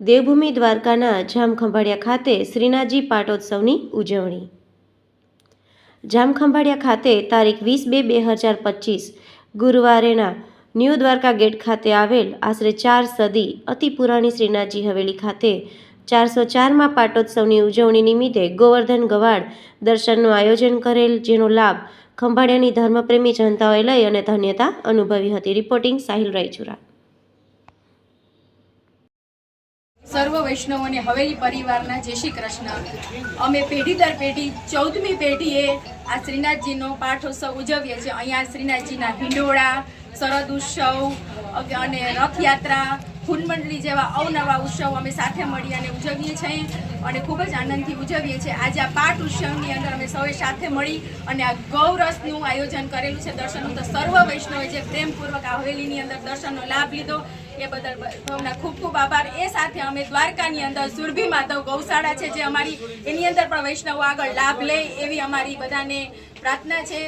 દેવભૂમિ દ્વારકાના જામખંભાળિયા ખાતે શ્રીનાથજી પાટોત્સવની ઉજવણી। જામખંભાળિયા ખાતે તારીખ 20/2/2025 ગુરુવારેના ન્યૂ દ્વારકા ગેટ ખાતે આવેલ આશરે 4 સદી અતિ પુરાણી શ્રીનાથજી હવેલી ખાતે 404માં પાટોત્સવની ઉજવણી નિમિત્તે ગોવર્ધન ગવાડ દર્શનનું આયોજન કરેલ, જેનો લાભ ખંભાળિયાની ધર્મપ્રેમી જનતાઓએ લઈ અને ધન્યતા અનુભવી હતી। રિપોર્ટિંગ સાહિલ રાયચુરા। સર્વ વૈષ્ણવોને હવેલી પરિવારના જય શ્રી કૃષ્ણ। અમે પેઢી દર પેઢી 14મી પેઢીએ આ શ્રીનાથજીનો પાઠોત્સવ ઉજવીએ છીએ। અહીંયા શ્રીનાથજીના હિંડોળા, શરદ ઉત્સવ અને રથયાત્રા, ફૂલમંડળી જેવા અવનવા ઉત્સવ અમે સાથે મળી અને ઉજવીએ છીએ અને ખૂબ જ આનંદથી ઉજવીએ છીએ। આજે આ પાઠ ઉત્સવની અંદર અમે સૌએ સાથે મળી અને આ ગૌરસનું આયોજન કરેલું છે દર્શનનું। તો સર્વ વૈષ્ણવે જે પ્રેમપૂર્વક આ હવેલીની અંદર દર્શનનો લાભ લીધો એ બદલ સૌના ખૂબ ખૂબ આભાર। એ સાથે અમે દ્વારકાની અંદર સુરભી માધવ ગૌશાળા છે જે અમારી, એની અંદર પણ વૈષ્ણવો આગળ લાભ લે એવી અમારી બધાને પ્રાર્થના છે।